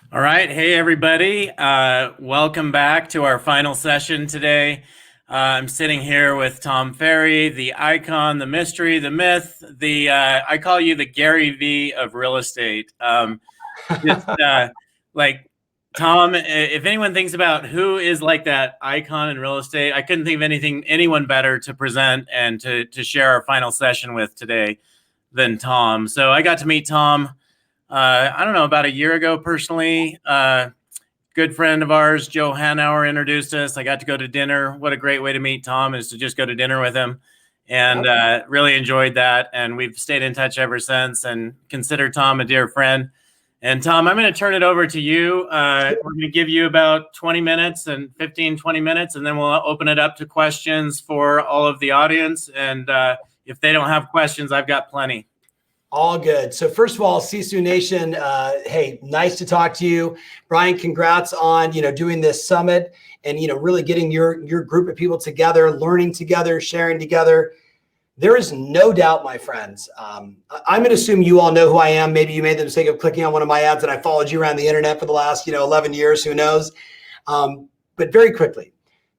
All right. Hey, everybody. Welcome back to our final session today. I'm sitting here with Tom Ferry, the icon, the mystery, the myth, I call you the Gary V of real estate. Just like Tom, if anyone thinks about who is like that icon in real estate, I couldn't think of anyone better to present and to share our final session with today than Tom. So I got to meet Tom, I don't know, about a year ago personally. Good friend of ours, Joe Hanauer, introduced us. I got to go to dinner. What a great way to meet Tom is to just go to dinner with him. And really enjoyed that. And we've stayed in touch ever since and consider Tom a dear friend. And Tom, I'm going to turn it over to you. We're going to give you about 20 minutes and 20 minutes, and then we'll open it up to questions for all of the audience. And if they don't have questions, I've got plenty. All good. So first of all, Sisu Nation, hey, nice to talk to you. Brian, congrats on, doing this summit and, really getting your group of people together, learning together, sharing together. There is no doubt, my friends. I'm going to assume you all know who I am. Maybe you made the mistake of clicking on one of my ads and I followed you around the internet for the last, 11 years, who knows? But very quickly,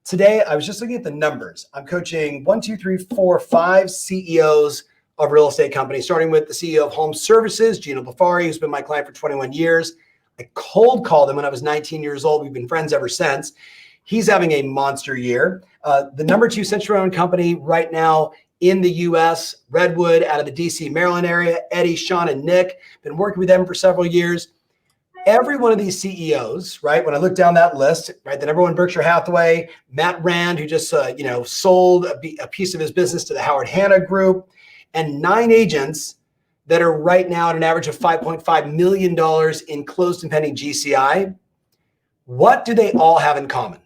today I was just looking at the numbers. I'm coaching 5 CEOs of real estate companies, starting with the CEO of Home Services, Gino Bafari, who's been my client for 21 years. I cold called him when I was 19 years old. We've been friends ever since. He's having a monster year. The number 2 century-owned company right now in the U.S., Redwood, out of the D.C., Maryland area, Eddie, Sean, and Nick. Been working with them for several years. Every one of these CEOs, right, when I look down that list, right, the number 1 Berkshire Hathaway, Matt Rand, who just, sold a piece of his business to the Howard Hanna Group, and 9 agents that are right now at an average of $5.5 million in closed and pending GCI. What do they all have in common,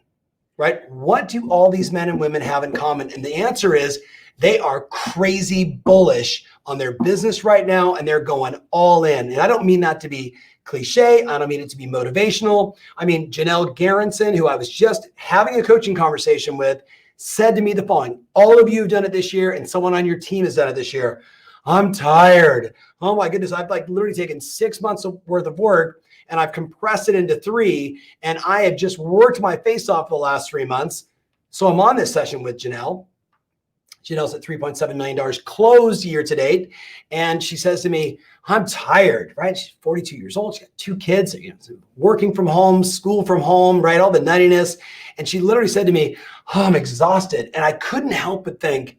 right? What do all these men and women have in common? And the answer is they are crazy bullish on their business right now, and they're going all in. And I don't mean that to be cliche. I don't mean it to be motivational. I mean, Janelle Garrison, who I was just having a coaching conversation with, said to me the following: all of you have done it this year, and someone on your team has done it this year. I'm tired. Oh my goodness. I've literally taken 6 months worth of work and I've compressed it into 3. And I have just worked my face off the last 3 months. So I'm on this session with Janelle. Janelle's at $3.7 million closed year to date. And she says to me, I'm tired, right? She's 42 years old. She's got 2 kids, working from home, school from home, right? All the nuttiness. And she literally said to me, oh, I'm exhausted. And I couldn't help but think,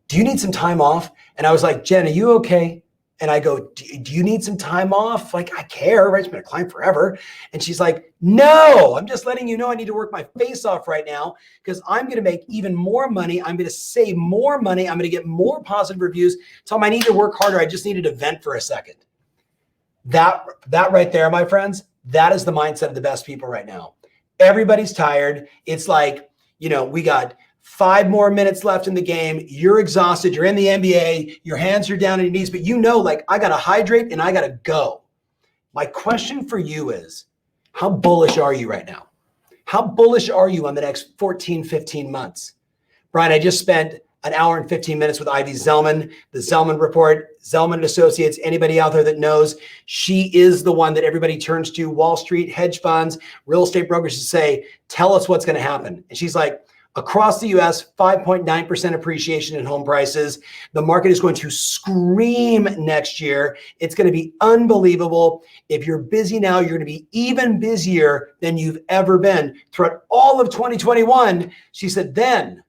do you need some time off? And I was like, Jen, are you okay? And I go, do you need some time off? Like, I care, right? It's been a client forever. And she's like, no, I'm just letting you know I need to work my face off right now because I'm going to make even more money. I'm going to save more money. I'm going to get more positive reviews. Tell them I need to work harder. I just needed to vent for a second. That right there, my friends, that is the mindset of the best people right now. Everybody's tired. It's like, we got 5 more minutes left in the game. You're exhausted. You're in the NBA. Your hands are down on your knees, but I got to hydrate and I got to go. My question for you is, how bullish are you right now? How bullish are you on the next 14, 15 months? Brian, I just spent an hour and 15 minutes with Ivy Zellman, the Zellman Report, Zellman Associates. Anybody out there that knows, she is the one that everybody turns to, Wall Street, hedge funds, real estate brokers, to say, tell us what's going to happen. And she's like, across the US, 5.9% appreciation in home prices. The market is going to scream next year. It's going to be unbelievable. If you're busy now, you're going to be even busier than you've ever been. Throughout all of 2021, she said, then,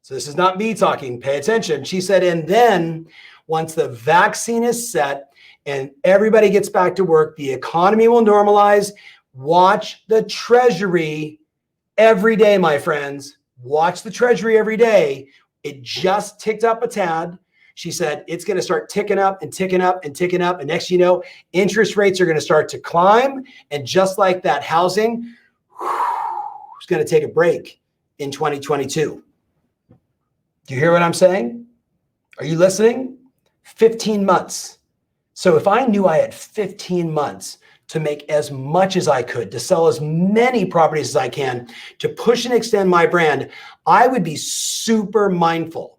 so this is not me talking, pay attention. She said, and then once the vaccine is set and everybody gets back to work, the economy will normalize. Watch the Treasury every day, my friends. Watch the Treasury every day. It just ticked up a tad. She said it's going to start ticking up and ticking up and ticking up. And next, interest rates are going to start to climb. And just like that, housing is going to take a break in 2022. Do you hear what I'm saying? Are you listening? 15 months. So if I knew I had 15 months to make as much as I could, to sell as many properties as I can, to push and extend my brand, I would be super mindful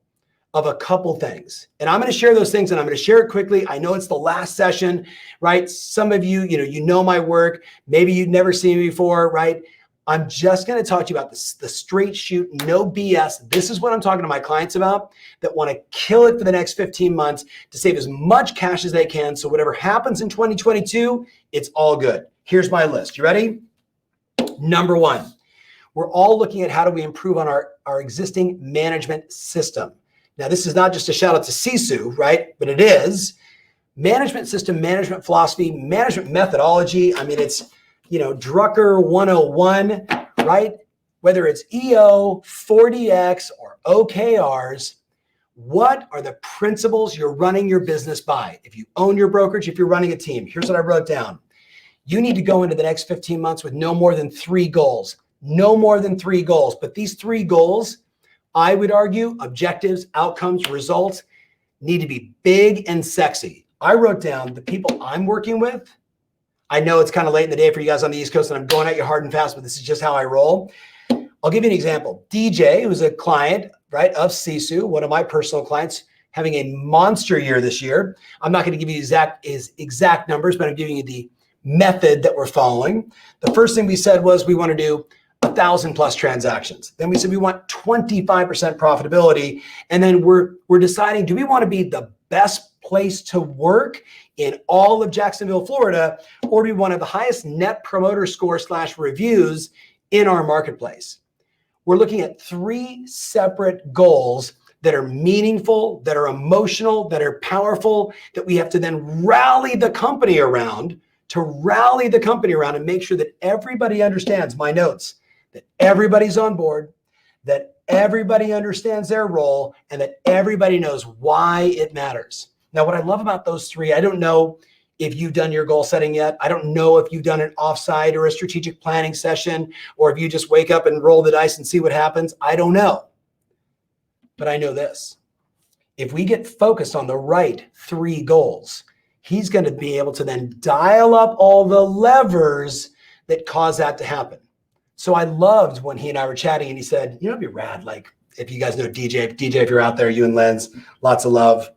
of a couple things. And I'm going to share those things, and I'm going to share it quickly. I know it's the last session, right? Some of you, you know my work. Maybe you've never seen me before, right? I'm just going to talk to you about this, the straight shoot, no BS. This is what I'm talking to my clients about that want to kill it for the next 15 months to save as much cash as they can. So whatever happens in 2022, it's all good. Here's my list. You ready? Number one, we're all looking at how do we improve on our existing management system. Now, this is not just a shout out to Sisu, right? But it is management system, management philosophy, management methodology. I mean, it's, Drucker 101, right? Whether it's EO, 40X, or OKRs, what are the principles you're running your business by? If you own your brokerage, if you're running a team, here's what I wrote down. You need to go into the next 15 months with no more than 3 goals. No more than 3 goals. But these 3 goals, I would argue, objectives, outcomes, results, need to be big and sexy. I wrote down the people I'm working with. I know it's kind of late in the day for you guys on the East Coast, and I'm going at you hard and fast, but this is just how I roll. I'll give you an example. DJ, who's a client, right, of Sisu, one of my personal clients, having a monster year this year. I'm not going to give you his exact numbers, but I'm giving you the method that we're following. The first thing we said was we want to do 1,000 plus transactions. Then we said we want 25% profitability. And then we're deciding, do we want to be the best place to work in all of Jacksonville, Florida, or do we want to have the highest net promoter score / reviews in our marketplace? We're looking at 3 separate goals that are meaningful, that are emotional, that are powerful, that we have to then rally the company around and make sure that everybody understands my notes, that everybody's on board, that everybody understands their role, and that everybody knows why it matters. Now, what I love about those 3, I don't know if you've done your goal setting yet. I don't know if you've done an offsite or a strategic planning session, or if you just wake up and roll the dice and see what happens. I don't know. But I know this. If we get focused on the right 3 goals, he's going to be able to then dial up all the levers that cause that to happen. So I loved when he and I were chatting and he said, it'd be rad. Like, if you guys know DJ, if you're out there, you and Lenz, lots of love.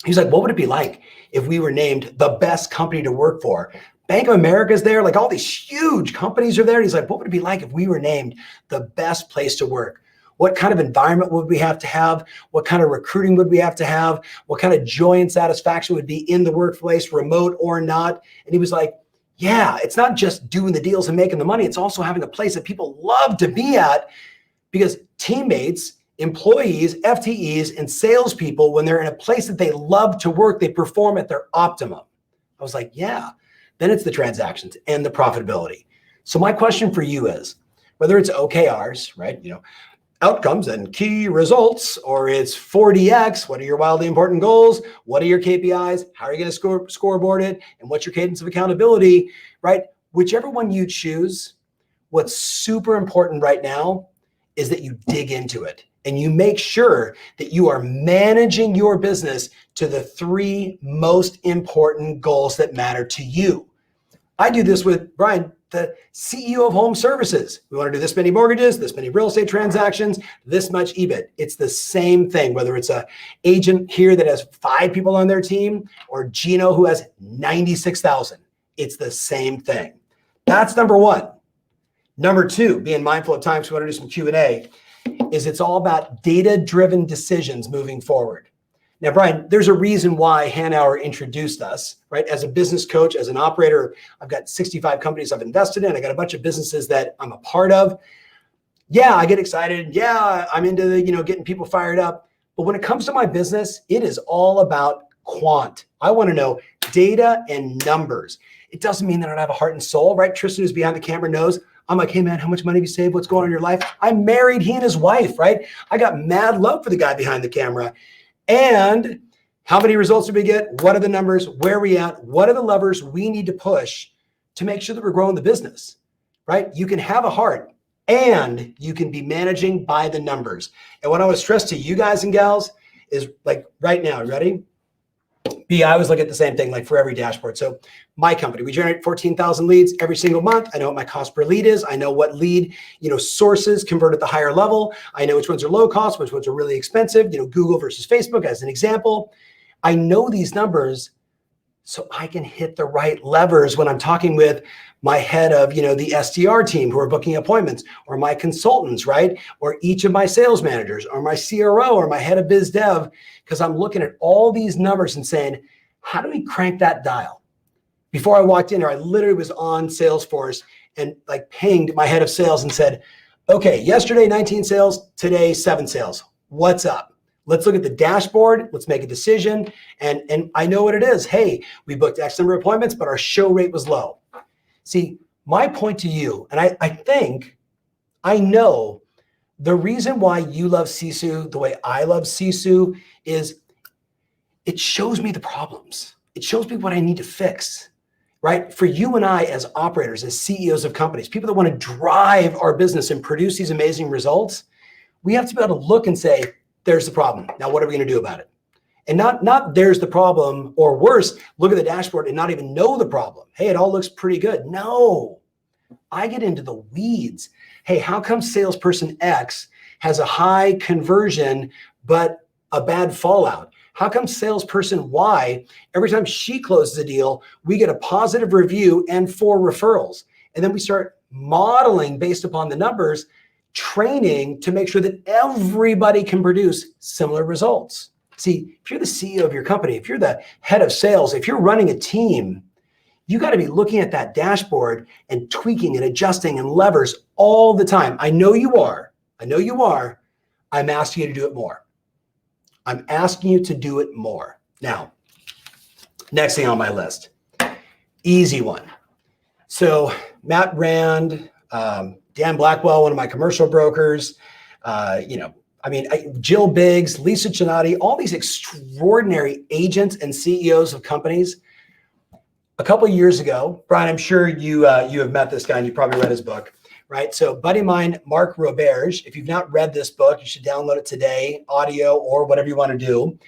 He's like, what would it be like if we were named the best company to work for? Bank of America's there, like all these huge companies are there. And he's like, what would it be like if we were named the best place to work? What kind of environment would we have to have? What kind of recruiting would we have to have? What kind of joy and satisfaction would be in the workplace, remote or not? And he was like, yeah, it's not just doing the deals and making the money. It's also having a place that people love to be at, because teammates, employees, FTEs, and salespeople, when they're in a place that they love to work, they perform at their optimum. I was like, yeah, then it's the transactions and the profitability. So my question for you is, whether it's OKRs, right? Outcomes and key results, or it's 40X, what are your wildly important goals? What are your KPIs? How are you going to scoreboard it? And what's your cadence of accountability, right? Whichever one you choose, what's super important right now is that you dig into it and you make sure that you are managing your business to the 3 most important goals that matter to you. I do this with Brian, the CEO of Home Services. We want to do this many mortgages, this many real estate transactions, this much EBIT. It's the same thing, whether it's an agent here that has 5 people on their team or Gino who has 96,000. It's the same thing. That's number 1. Number 2, being mindful of time, so we want to do some Q&A, is it's all about data-driven decisions moving forward. Now, Brian, there's a reason why Hanauer introduced us, right? As a business coach, as an operator, I've got 65 companies I've invested in. I got a bunch of businesses that I'm a part of. Yeah, I get excited. Yeah, I'm into the, getting people fired up. But when it comes to my business, it is all about quant. I want to know data and numbers. It doesn't mean that I don't have a heart and soul, right? Tristan, who's behind the camera, knows. I'm like, hey man, how much money have you saved? What's going on in your life? I'm married, he and his wife, right? I got mad love for the guy behind the camera. And how many results did we get? What are the numbers? Where are we at? What are the levers we need to push to make sure that we're growing the business, right? You can have a heart and you can be managing by the numbers. And what I want to stress to you guys and gals is, like, right now, ready? B, I always look at the same thing, like for every dashboard. So my company, we generate 14,000 leads every single month. I know what my cost per lead is. I know what lead, sources convert at the higher level. I know which ones are low cost, which ones are really expensive, Google versus Facebook as an example. I know these numbers so I can hit the right levers when I'm talking with my head of, the SDR team who are booking appointments, or my consultants, right? Or each of my sales managers, or my CRO, or my head of biz dev, because I'm looking at all these numbers and saying, how do we crank that dial? Before I walked in here, I literally was on Salesforce and like pinged my head of sales and said, okay, yesterday 19 sales, today 7 sales. What's up? Let's look at the dashboard. Let's make a decision. And I know what it is. Hey, we booked X number of appointments, but our show rate was low. See, my point to you, and I know the reason why you love Sisu the way I love Sisu is it shows me the problems. It shows me what I need to fix, right? For you and I as operators, as CEOs of companies, people that want to drive our business and produce these amazing results, we have to be able to look and say, there's the problem. Now, what are we going to do about it? And not there's the problem, or worse, look at the dashboard and not even know the problem. Hey, it all looks pretty good. No, I get into the weeds. Hey, how come salesperson X has a high conversion, but a bad fallout? How come salesperson Y, every time she closes a deal, we get a positive review and 4 referrals? And then we start modeling based upon the numbers, training to make sure that everybody can produce similar results. See, if you're the CEO of your company, if you're the head of sales, if you're running a team, you got to be looking at that dashboard and tweaking and adjusting and levers all the time. I know you are. I'm asking you to do it more. Now, next thing on my list, easy one. So Matt Rand, Dan Blackwell, one of my commercial brokers, Jill Biggs, Lisa Chinati, all these extraordinary agents and CEOs of companies. A couple of years ago, Brian, I'm sure you have met this guy and you probably read his book, right? So buddy of mine, Mark Roberge, if you've not read this book, you should download it today, audio or whatever you want to do.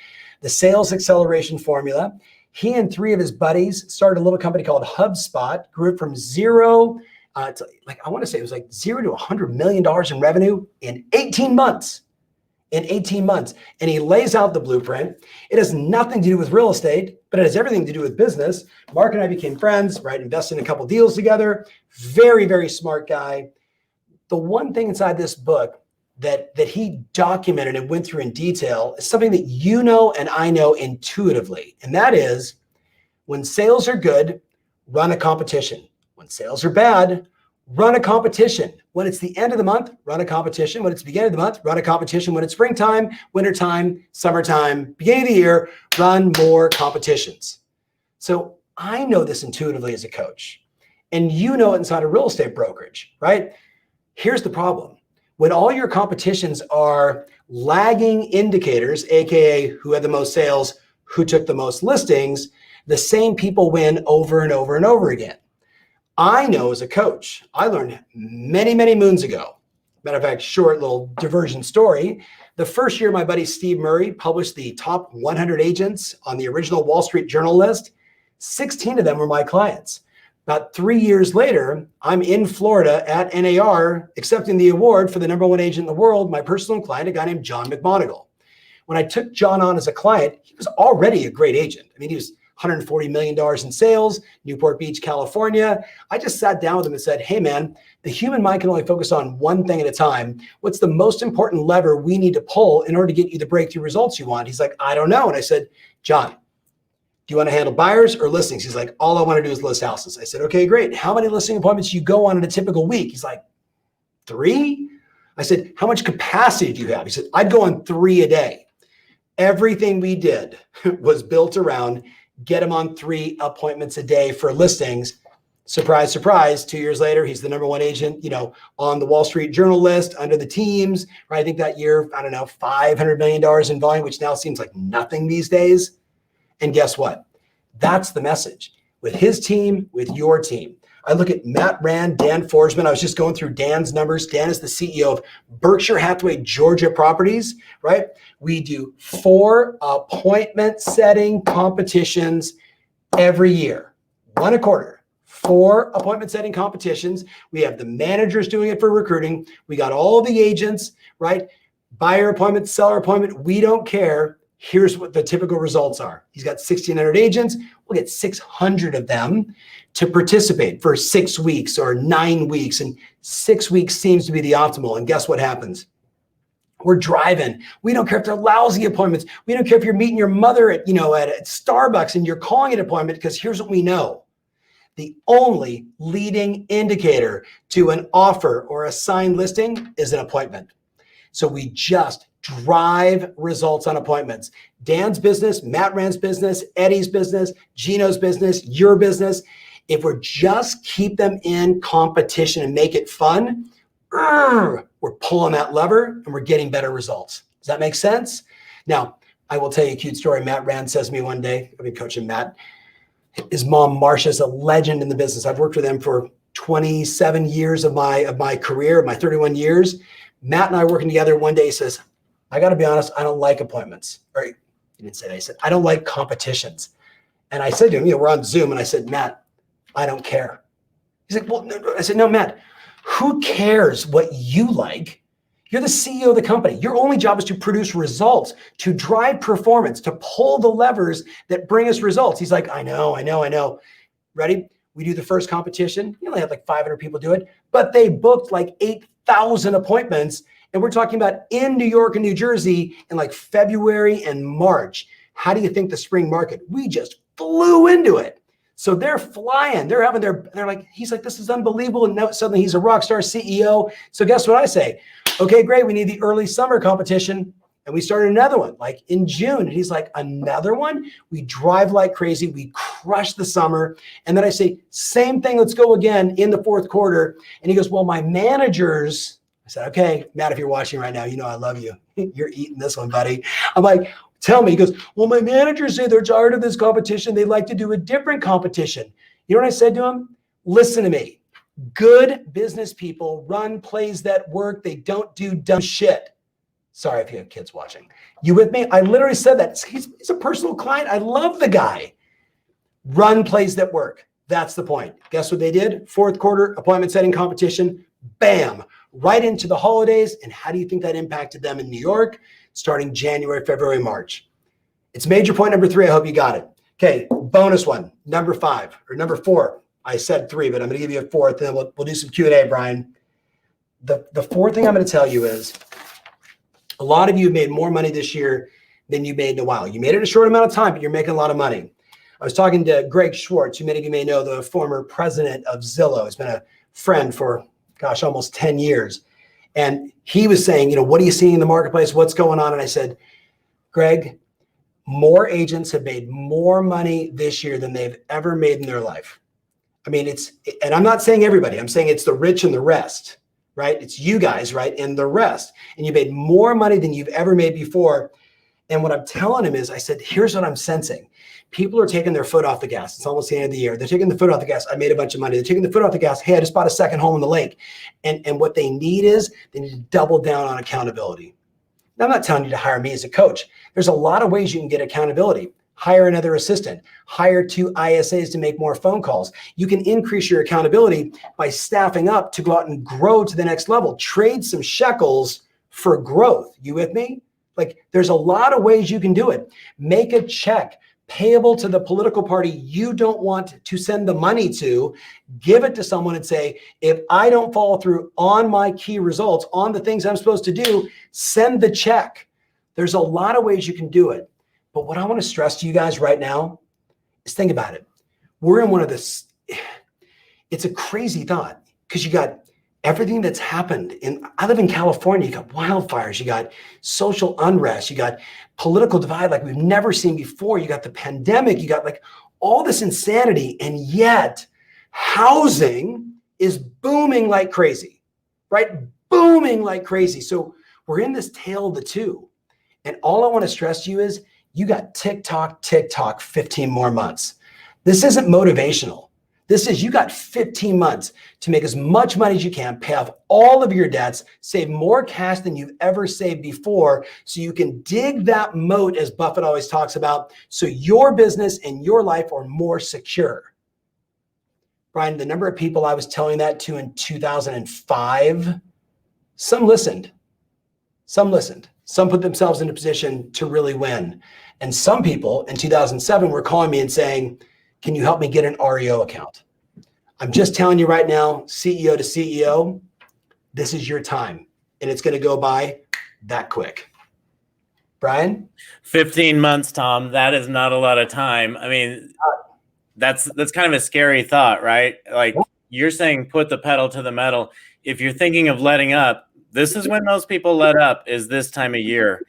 The Sales Acceleration Formula. He and 3 of his buddies started a little company called HubSpot, grew it from zero to I want to say it was like $0 to $100 million in revenue in 18 months. And he lays out the blueprint. It has nothing to do with real estate, but it has everything to do with business. Mark and I became friends, right? Invested in a couple deals together. Very, very smart guy. The one thing inside this book that he documented and went through in detail is something that you know and I know intuitively. And that is, when sales are good, run a competition. When sales are bad, run a competition. When it's the end of the month, run a competition. When it's the beginning of the month, run a competition. When it's springtime, wintertime, summertime, beginning of the year, run more competitions. So I know this intuitively as a coach, and you know it inside a real estate brokerage, right? Here's the problem. When all your competitions are lagging indicators, AKA who had the most sales, who took the most listings, the same people win over and over and over again. I know as a coach, I learned many, many moons ago. Matter of fact, short little diversion story. The first year my buddy Steve Murray published the top 100 agents on the original Wall Street Journal list, 16 of them were my clients. About 3 years later, I'm in Florida at NAR accepting the award for the #1 agent in the world, my personal client, a guy named John McMonigal. When I took John on as a client, he was already a great agent. I mean, he was $140 million in sales, Newport Beach, California. I just sat down with him and said, hey man, the human mind can only focus on one thing at a time. What's the most important lever we need to pull in order to get you the breakthrough results you want? He's like, I don't know. And I said, John, do you want to handle buyers or listings? He's like, all I want to do is list houses. I said, okay, great. How many listing appointments do you go on in a typical week? He's like, 3? I said, how much capacity do you have? He said, I'd go on 3 a day. Everything we did was built around get him on 3 appointments a day for listings. Surprise, surprise. 2 years later, he's the #1 agent, on the Wall Street Journal list under the teams, right? I think that year, I don't know, $500 million in volume, which now seems like nothing these days. And guess what? That's the message with his team, with your team. I look at Matt Rand, Dan Forsman. I was just going through Dan's numbers. Dan is the CEO of Berkshire Hathaway Georgia Properties, right? We do 4 appointment setting competitions every year, 1 a quarter. 4 appointment setting competitions. We have the managers doing it for recruiting. We got all the agents, right? Buyer appointment, seller appointment. We don't care. Here's what the typical results are. He's got 1,600 agents. We'll get 600 of them to participate for 6 weeks or 9 weeks. And 6 weeks seems to be the optimal. And guess what happens? We're driving. We don't care if they're lousy appointments. We don't care if you're meeting your mother at Starbucks and you're calling an appointment, because here's what we know. The only leading indicator to an offer or a signed listing is an appointment. So we just drive results on appointments. Dan's business, Matt Rand's business, Eddie's business, Gino's business, your business. If we're just keep them in competition and make it fun, we're pulling that lever and we're getting better results. Does that make sense? Now, I will tell you a cute story. Matt Rand says to me one day, I've been coaching Matt. His mom, Marcia, is a legend in the business. I've worked with him for 27 years of my career, my 31 years. Matt and I working together one day, he says, I got to be honest, I don't like appointments. Or he didn't say that. He said, I don't like competitions. And I said to him, we're on Zoom. And I said, Matt, I don't care. He's like, well, no. I said, no, Matt, who cares what you like? You're the CEO of the company. Your only job is to produce results, to drive performance, to pull the levers that bring us results. He's like, I know. Ready? We do the first competition. You only had like 500 people do it, but they booked like 8,000 appointments. And we're talking about in New York and New Jersey in like February and March. How do you think the spring market? We just flew into it. So they're flying. They're like, he's like, this is unbelievable. And now suddenly he's a rock star CEO. So guess what I say? Okay, great. We need the early summer competition. And we started another one like in June. And he's like, another one? We drive like crazy. We crush the summer. And then I say, same thing. Let's go again in the 4th quarter. And he goes, well, my managers, I said, okay, Matt, if you're watching right now, I love you. You're eating this one, buddy. I'm like, tell me. He goes, well, my managers say they're tired of this competition. They'd like to do a different competition. You know what I said to him? Listen to me. Good business people run plays that work. They don't do dumb shit. Sorry if you have kids watching. You with me? I literally said that. He's a personal client. I love the guy. Run plays that work. That's the point. Guess what they did? 4th quarter appointment setting competition. Bam. Right into the holidays. And how do you think that impacted them in New York? Starting January, February, March. It's major point number 3. I hope you got it. Okay, bonus one, number 5 or number 4. I said 3, but I'm going to give you a 4th, and then we'll do some Q&A, Brian. The 4th thing I'm going to tell you is a lot of you have made more money this year than you made in a while. You made it in a short amount of time, but you're making a lot of money. I was talking to Greg Schwartz, who many of you may know, the former president of Zillow. He's been a friend for, almost 10 years. And he was saying, what are you seeing in the marketplace? What's going on? And I said, Greg, more agents have made more money this year than they've ever made in their life. I mean, and I'm not saying everybody, I'm saying it's the rich and the rest, right? It's you guys, right? And the rest. And you made more money than you've ever made before. And what I'm telling him is, I said, here's what I'm sensing. People are taking their foot off the gas. It's almost the end of the year. They're taking the foot off the gas. I made a bunch of money. They're taking the foot off the gas. Hey, I just bought a second home on the lake. And what they need is they need to double down on accountability. Now, I'm not telling you to hire me as a coach. There's a lot of ways you can get accountability. Hire another assistant, hire 2 ISAs to make more phone calls. You can increase your accountability by staffing up to go out and grow to the next level. Trade some shekels for growth. You with me? Like, there's a lot of ways you can do it. Make a check payable to the political party you don't want to send the money to. Give it to someone and say, if I don't follow through on my key results, on the things I'm supposed to do, send the check. There's a lot of ways you can do it. But what I want to stress to you guys right now is think about it. We're in one of this, it's a crazy thought because you got everything that's happened. I live in California, you got wildfires, you got social unrest, you got political divide like we've never seen before. You got the pandemic, you got like all this insanity. And yet housing is booming like crazy, right? Booming like crazy. So we're in this tale of the two. And all I want to stress to you is you got TikTok, 15 more months. This isn't motivational. This is, you got 15 months to make as much money as you can, pay off all of your debts, save more cash than you've ever saved before, so you can dig that moat, as Buffett always talks about, so your business and your life are more secure. Brian, the number of people I was telling that to in 2005, some listened. Some put themselves in a position to really win. And some people in 2007 were calling me and saying, can you help me get an REO account? I'm just telling you right now, CEO to CEO, this is your time. And it's going to go by that quick. Brian? 15 months, Tom. That is not a lot of time. I mean, that's kind of a scary thought, right? Like, you're saying put the pedal to the metal. If you're thinking of letting up, this is when most people let up, is this time of year.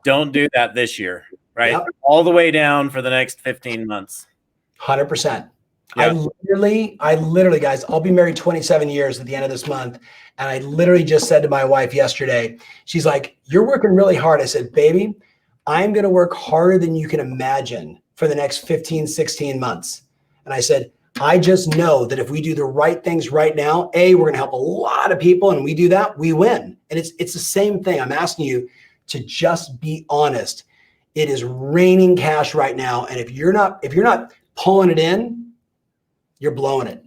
Don't do that this year, right? Yep. All the way down for the next 15 months. 100%. Yep. I literally, guys, I'll be married 27 years at the end of this month. And I literally just said to my wife yesterday, she's like, you're working really hard. I said, baby, I'm going to work harder than you can imagine for the next 15, 16 months. And I said, I just know that if we do the right things right now, we're going to help a lot of people. And we do that, we win. And it's the same thing. I'm asking you to just be honest. It is raining cash right now. And if you're not pulling it in, you're blowing it.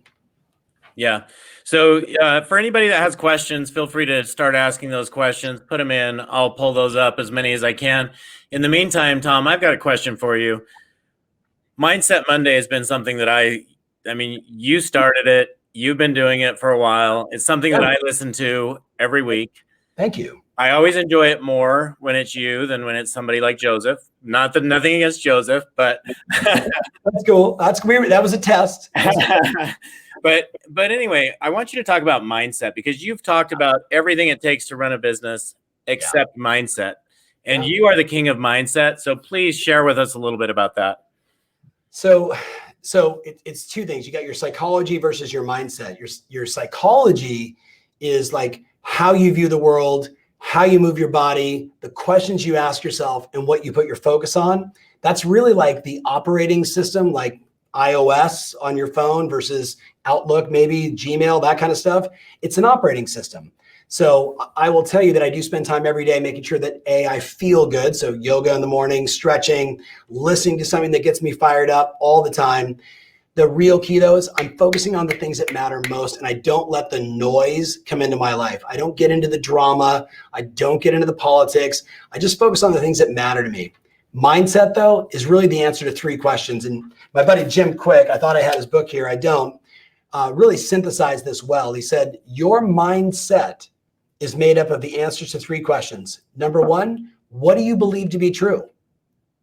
Yeah. So for anybody that has questions, feel free to start asking those questions, put them in. I'll pull those up, as many as I can. In the meantime, Tom, I've got a question for you. Mindset Monday has been something that I mean, you started it. You've been doing it for a while. It's something that I listen to every week. Thank you. I always enjoy it more when it's you than when it's somebody like Joseph. Not that nothing against Joseph, but that's cool. That's weird. That was a test. But anyway, I want you to talk about mindset, because you've talked about everything it takes to run a business except mindset. And you are the king of mindset. So please share with us a little bit about that. So it's two things. You got your psychology versus your mindset. Your psychology is like how you view the world, how you move your body, the questions you ask yourself, and what you put your focus on. That's really like the operating system, like iOS on your phone versus Outlook, maybe Gmail, that kind of stuff. It's an operating system. So I will tell you that I do spend time every day making sure that I feel good. So yoga in the morning, stretching, listening to something that gets me fired up all the time. The real key though is I'm focusing on the things that matter most, and I don't let the noise come into my life. I don't get into the drama. I don't get into the politics. I just focus on the things that matter to me. Mindset though is really the answer to 3 questions. And my buddy Jim Quick, I thought I had his book here. I don't, really synthesized this well. He said, your mindset is made up of the answers to 3 questions. Number 1, what do you believe to be true?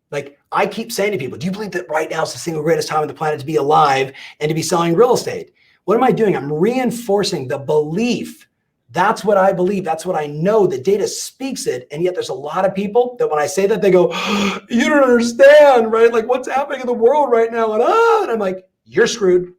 Like I keep saying to people, do you believe that right now is the single greatest time on the planet to be alive and to be selling real estate? What am I doing? I'm reinforcing the belief. That's what I believe. That's what I know. The data speaks it. And yet there's a lot of people that when I say that, they go, you don't understand, right? Like what's happening in the world right now? And I'm like, you're screwed.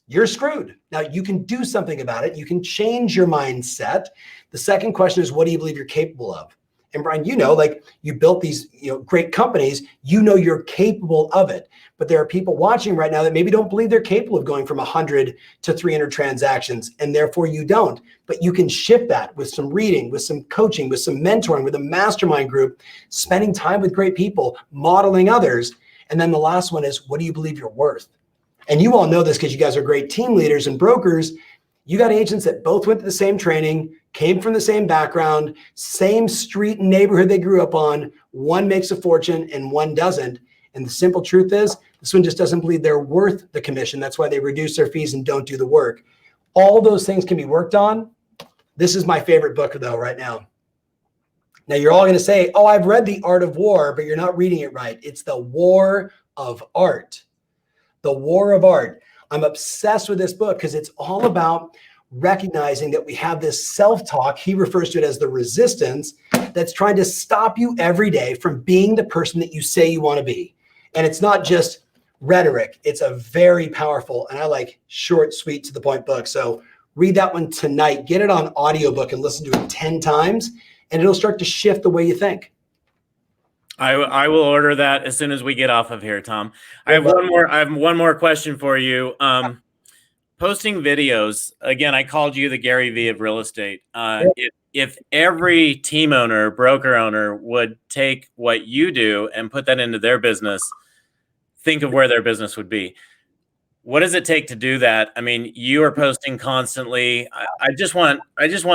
You're screwed. Now you can do something about it. You can change your mindset. The second question is, what do you believe you're capable of? And Brian, like you built these, great companies, you're capable of it. But there are people watching right now that maybe don't believe they're capable of going from 100 to 300 transactions, and therefore you don't. But you can shift that with some reading, with some coaching, with some mentoring, with a mastermind group, spending time with great people, modeling others. And then the last one is, what do you believe you're worth? And you all know this because you guys are great team leaders and brokers. You got agents that both went to the same training, came from the same background, same street and neighborhood they grew up on. One makes a fortune and one doesn't. And the simple truth is, this one just doesn't believe they're worth the commission. That's why they reduce their fees and don't do the work. All those things can be worked on. This is my favorite book though right now. Now you're all going to say, oh, I've read The Art of War, but you're not reading it right. It's The War of Art. The War of Art. I'm obsessed with this book because it's all about recognizing that we have this self-talk. He refers to it as the resistance that's trying to stop you every day from being the person that you say you want to be. And it's not just rhetoric. It's a very powerful, and I like short, sweet, to the point book. So read that one tonight. Get it on audiobook and listen to it 10 times, and it'll start to shift the way you think. I will order that as soon as we get off of here, Tom. I Good have luck. one more question for you. Posting videos again. I called you the Gary V of real estate. If every team owner, broker owner would take what you do and put that into their business, think of where their business would be. What does it take to do that? I mean, you are posting constantly. I just want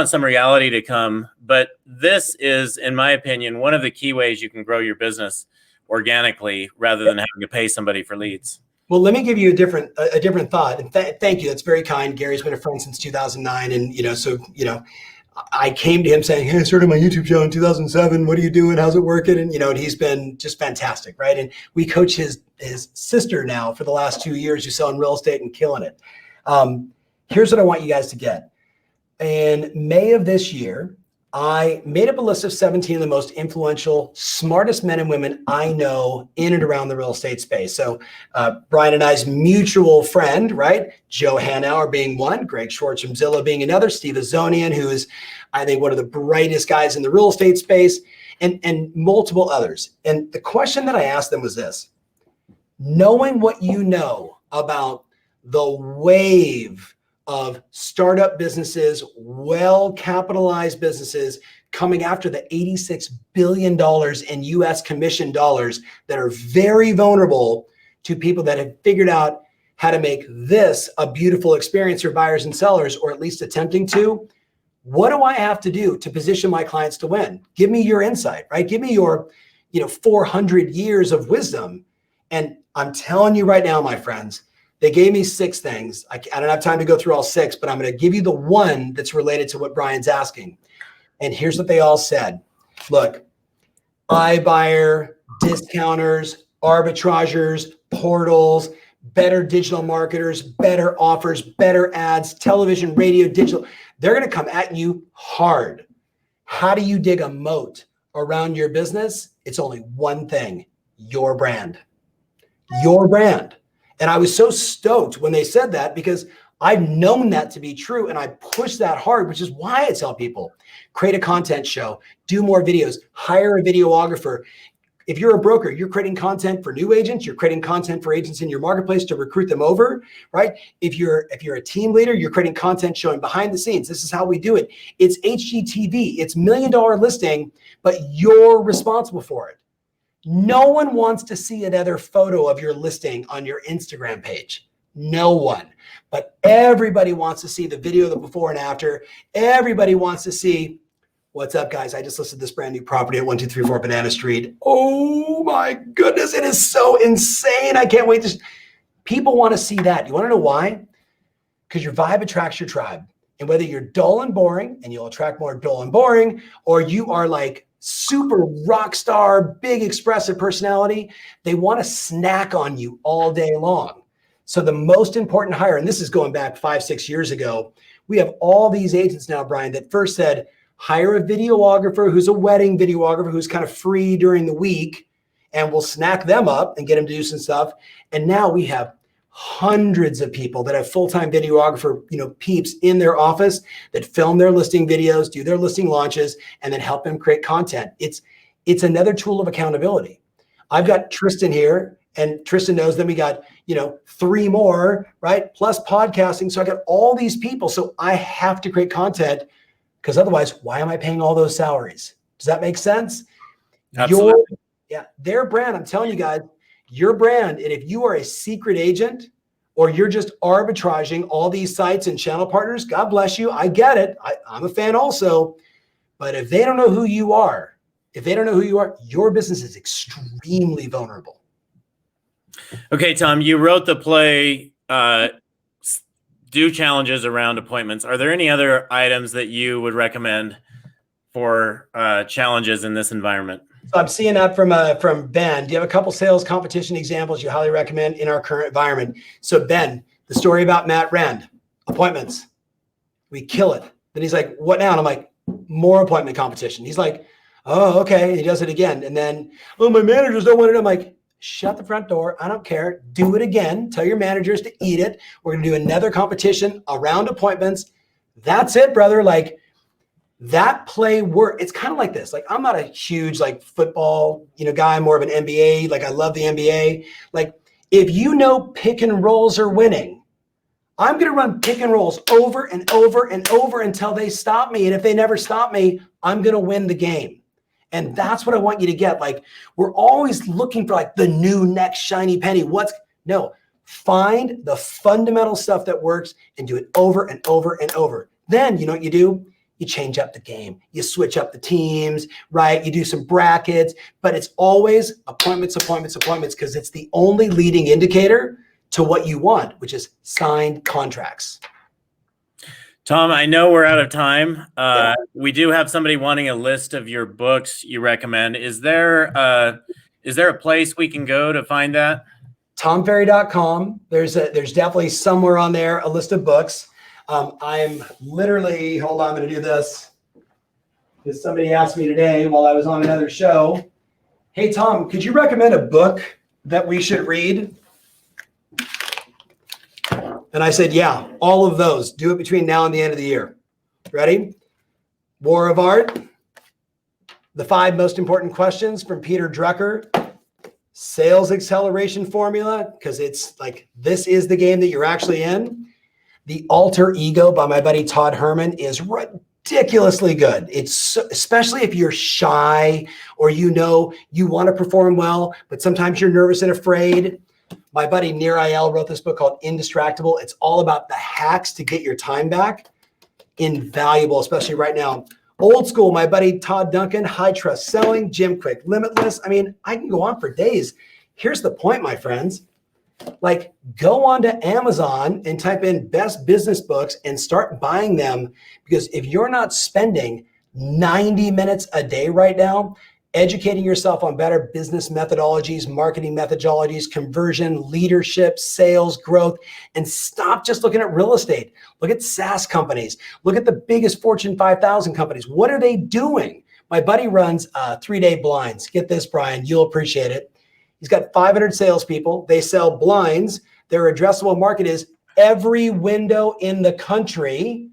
some reality to come. But this is, in my opinion, one of the key ways you can grow your business organically rather than having to pay somebody for leads. Well, let me give you a different thought. And thank you. That's very kind. Gary's been a friend since 2009, and so I came to him saying, "Hey, I started my YouTube show in 2007. What are you doing? How's it working?" And and he's been just fantastic, right? And we coach his sister now for the last 2 years, who's selling real estate and killing it. Here's what I want you guys to get. In May of this year, I made up a list of 17 of the most influential, smartest men and women I know in and around the real estate space. So Brian and I's mutual friend, right? Joe Hanauer being one, Greg Schwartz from Zillow being another, Steve Azonian, who is, I think, one of the brightest guys in the real estate space, and multiple others. And the question that I asked them was this: knowing what you know about the wave of startup businesses, well-capitalized businesses coming after the $86 billion in US commission dollars that are very vulnerable to people that have figured out how to make this a beautiful experience for buyers and sellers, or at least attempting to. What do I have to do to position my clients to win? Give me your insight, right? Give me your 400 years of wisdom. And I'm telling you right now, my friends, they gave me 6 things. I don't have time to go through all 6, but I'm going to give you the one that's related to what Brian's asking. And here's what they all said. Look, iBuyer, discounters, arbitragers, portals, better digital marketers, better offers, better ads, television, radio, digital. They're going to come at you hard. How do you dig a moat around your business? It's only one thing: your brand. Your brand. And I was so stoked when they said that, because I've known that to be true, and I push that hard, which is why I tell people, create a content show, do more videos, hire a videographer. If you're a broker, you're creating content for new agents, you're creating content for agents in your marketplace to recruit them over, right? If you're a team leader, you're creating content showing behind the scenes. This is how we do it. It's HGTV, it's $1 million listing, but you're responsible for it. No one wants to see another photo of your listing on your Instagram page. No one. But everybody wants to see the video of the before and after. Everybody wants to see, what's up, guys? I just listed this brand new property at 1234 Banana Street. Oh my goodness, it is so insane. I can't wait to. People want to see that. You want to know why? Because your vibe attracts your tribe. And whether you're dull and boring, and you'll attract more dull and boring, or you are like super rock star, big expressive personality, they want to snack on you all day long. So the most important hire, and this is going back 5-6 years ago, we have all these agents now, Brian, that first said, hire a videographer who's a wedding videographer who's kind of free during the week, and we'll snack them up and get them to do some stuff. And now we have hundreds of people that have full-time videographer, peeps in their office that film their listing videos, do their listing launches, and then help them create content. It's another tool of accountability. I've got Tristan here, and Tristan knows. Then we got 3 more, right? Plus podcasting. So I got all these people. So I have to create content, because otherwise, why am I paying all those salaries? Does that make sense? Absolutely. Their brand. I'm telling you guys. Your brand, and if you are a secret agent, or you're just arbitraging all these sites and channel partners, God bless you. I get it. I'm a fan also. But if they don't know who you are, your business is extremely vulnerable. Okay, Tom, you wrote the play, do challenges around appointments. Are there any other items that you would recommend for challenges in this environment? So I'm seeing that from Ben. Do you have a couple sales competition examples you highly recommend in our current environment? So Ben, the story about Matt Rand, appointments. We kill it. Then he's like, what now? And I'm like, more appointment competition. He's like, oh, okay. And he does it again. And then, oh, my managers don't want it. I'm like, shut the front door. I don't care. Do it again. Tell your managers to eat it. We're going to do another competition around appointments. That's it, brother. Like, that play work. It's kind of like this. Like, I'm not a huge like football, guy. I'm more of an NBA. Like, I love the NBA. Like, if pick and rolls are winning, I'm going to run pick and rolls over and over and over until they stop me. And if they never stop me, I'm going to win the game. And that's what I want you to get. Like, we're always looking for like the new next shiny penny. Find the fundamental stuff that works and do it over and over and over. Then you know what you do? You change up the game. You switch up the teams, right? You do some brackets, but it's always appointments, because it's the only leading indicator to what you want, which is signed contracts. Tom, I know we're out of time. We do have somebody wanting a list of your books you recommend. Is there a place we can go to find that? TomFerry.com. There's definitely somewhere on there a list of books. I'm literally, hold on, I'm going to do this because somebody asked me today while I was on another show, hey, Tom, could you recommend a book that we should read? And I said, yeah, all of those. Do it between now and the end of the year. Ready? War of Art, The 5 Most Important Questions from Peter Drucker, Sales Acceleration Formula, because it's like, this is the game that you're actually in. The Alter Ego by my buddy Todd Herman is ridiculously good. It's especially if you're shy or you want to perform well, but sometimes you're nervous and afraid. My buddy Nir Ayel wrote this book called Indistractable. It's all about the hacks to get your time back. Invaluable, especially right now. Old school, my buddy Todd Duncan, High Trust Selling, Jim Quick, Limitless. I mean, I can go on for days. Here's the point, my friends. Like, go on to Amazon and type in best business books and start buying them, because if you're not spending 90 minutes a day right now educating yourself on better business methodologies, marketing methodologies, conversion, leadership, sales, growth, and stop just looking at real estate. Look at SaaS companies. Look at the biggest Fortune 5,000 companies. What are they doing? My buddy runs 3-day blinds. Get this, Brian, you'll appreciate it. He's got 500 salespeople. They sell blinds. Their addressable market is every window in the country.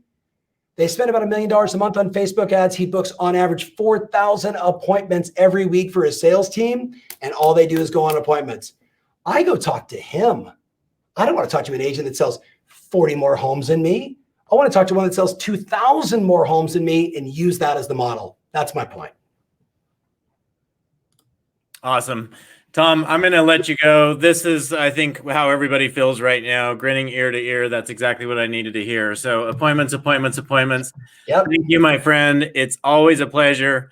They spend about $1 million a month on Facebook ads. He books on average 4,000 appointments every week for his sales team, and all they do is go on appointments. I go talk to him. I don't want to talk to an agent that sells 40 more homes than me. I want to talk to one that sells 2,000 more homes than me and use that as the model. That's my point. Awesome. Tom, I'm going to let you go. This is, I think, how everybody feels right now, grinning ear to ear. That's exactly what I needed to hear. So appointments. Yep. Thank you, my friend. It's always a pleasure.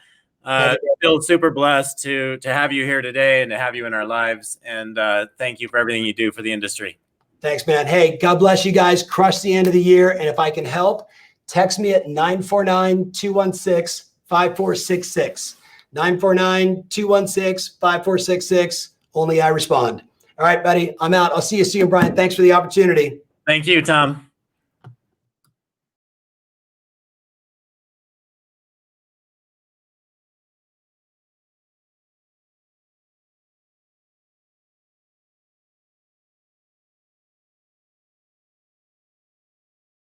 Feel super blessed to have you here today and to have you in our lives. And thank you for everything you do for the industry. Thanks, man. Hey, God bless you guys. Crush the end of the year. And if I can help, text me at 949-216-5466. 949-216-5466. Only I respond. All right, buddy, I'm out. I'll see you soon, Brian. Thanks for the opportunity. Thank you, Tom.